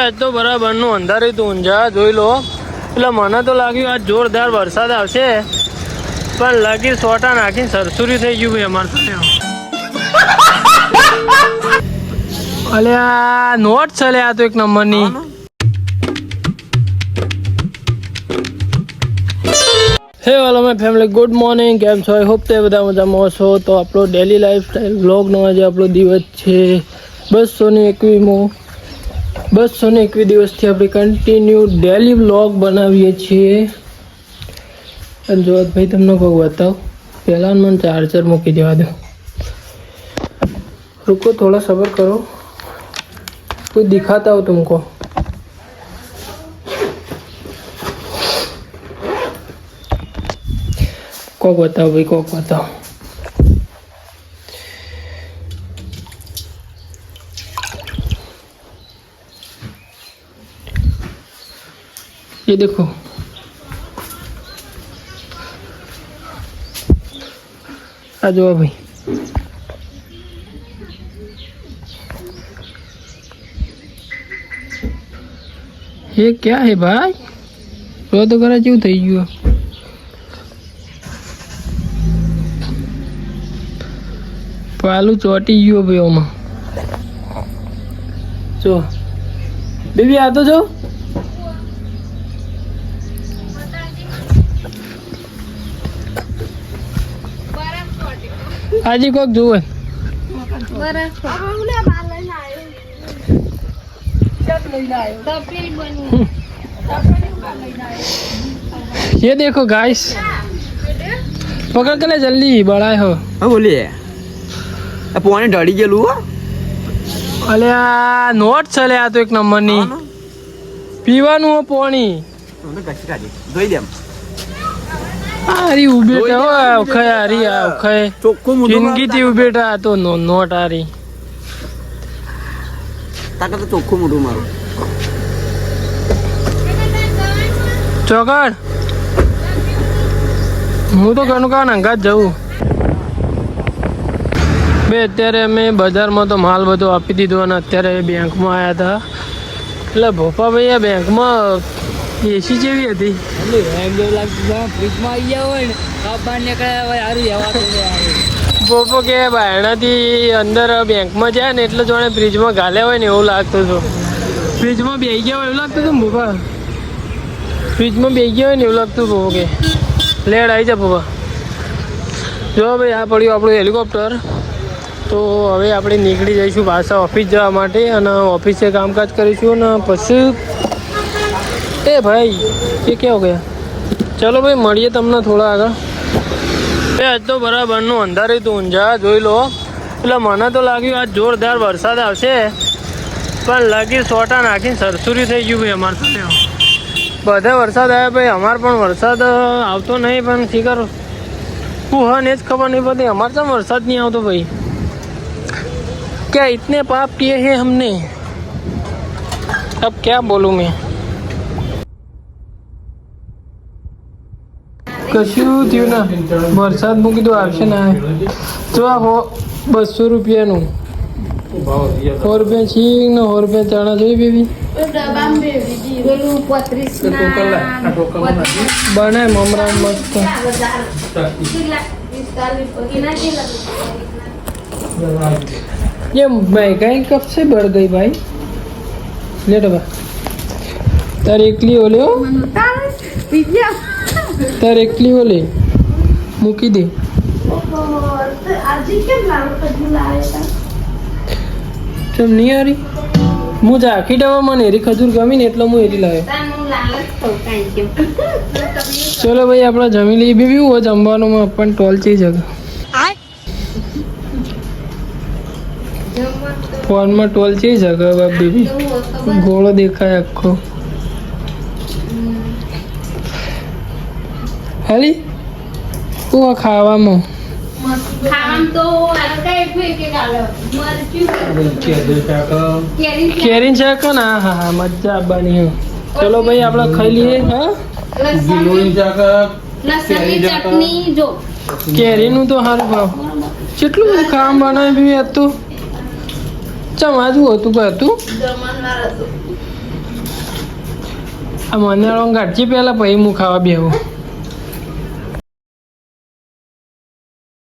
આજ તો બરાબરનું અંધારું હતું ઊંઝા જોઈ લો. એટલે મને તો લાગ્યું આજ જોરદાર વરસાદ આવશે, પણ લાગી સોટા નાખીને સરસુરી થઈ ગયું ભાઈ અમારે તો. અલ્યા નોટ છે આ તો એક નંબરની. હે વાલો માય ફેમિલી, ગુડ મોર્નિંગ. કેમ છો? આઈ હોપ તે બધા મજામાં છો. તો આપણો ડેલી લાઈફસ્ટાઈલ વ્લોગનો આજે આપણો દિવસ છે 221મો. 221 દિવસથી આપણે કન્ટિન્યુ ડેલી વ્લોગ બનાવીએ છીએ. અને જો ભાઈ તમને કોઈ બતાવ, પહેલાં મને ચાર્જર મૂકી દેવા દો. रुको थोड़ा सब्र करो, कुछ दिखाता हूँ तुमको. कोक बताओ भाई, कोक बताओ. ये देखो, आ जाओ भाई. ये क्या है भाई? रो तो करा क्यों થઈ ગયું? પાલું ચોટી ગયો ભાઈ ઓમાં. જો બેબી આ તો જો. આજે કોક જોવે. ये देखो गाइस, पकड़ के ले जल्दी, बड़ा हो. हाँ बोलिए, पानी ढड़ी गेलू. अले आ नोट चले आ तो एक नंबर ની પીવાનું હો પાણી. જોઈ દેમ. આરી ઉભેટા હો ઓખે, આરી આ ઓખે ચોખ્ખું જિંદગી થી ઉભેટા તો નોટ આરી. તાકા તો ચોખ્ખું મોઢું મારું. ચોકડ હું તો કનું કા અંગાત જવું બે. અત્યારે અમે બજારમાં તો માલ બધો આપી દીધો અને અત્યારે બેંકમાં આવ્યા હતા. એટલે ભોપાભાઈ આ બેંકમાં એસી જેવી હતી. ભોપો કે બાયણાથી અંદર બેંકમાં જાય ને એટલે જોડે ફ્રીજમાં ગાલ્યા હોય ને એવું લાગતું હતું. ફ્રીજમાં બેસી ગયા હોય એવું લાગતું હતું ને ભોપા. ફ્રીજમાં બેસી ગયા હોય ને એવું લાગતું હતું કે લેડ આવી જા પપ્પા. જો ભાઈ આ પડ્યું આપણું હેલિકોપ્ટર. તો હવે આપણે નીકળી જઈશું પાછા ઓફિસ જવા માટે અને ઓફિસે કામકાજ કરીશું અને પછી એ ભાઈ એ ક્યાં હો ગયા. ચલો ભાઈ મળીએ તમને થોડા આગળ. એ આજ તો બરાબરનું અંધારું હતું ઊંઝા જોઈ લો. એટલે મને તો લાગ્યું આજ જોરદાર વરસાદ આવશે, પણ લાગી સોટા નાખીને સરસુરી થઈ ગયું ભાઈ અમારે તો. બધા વરસાદ આવ્યા ભાઈ, અમારે પણ વરસાદ આવતો નહીં, પણ શીખર હું હા ને જ ખબર નહીં પડતી અમારે તો વરસાદ નહીં આવતો ભાઈ. क्या इतने पाप किए हैं हमने, अब क्या बोलूं मैं. કશું થયું ના, વરસાદ મૂકી દો આવશે ના. જો આ 200 રૂપિયાનું 100 રૂપિયા છીક ને 100 રૂપિયા ચણા જોઈ બેબી. બને મમરા મસ્ત. ये महंगाई कब से बढ़ गई भाई. ले लो तार एकली ओले हो, तार एकली ओले મૂકી દે. કેમ નહીં આરી? હું ઝાંખી ડવા મને એરી ખજૂર ગમી ને એટલે હું એરી લાવ્યો. ચલો ભાઈ આપણે જમી લઈએ. બેબી હું જમવાનું પણ ટોલ ચી જગા ફોનમાં ટોલ ચી જગા બાપ બેબી ગોળો દેખાય આખો. હાલી હું ખાવામાં કેરીન શાક ને હા હા મજા આવવાની. ચલો ભાઈ આપણે ખાઈ લઈએ. હા કેરીનું તો સારું ભાવ. કેટલું બધું ખાવાનું બનાવ્યું યાદ તો. ચમ આજુ હતું કે હતું આ મને ગાંઠી પહેલાં પછી હું ખાવા બેહું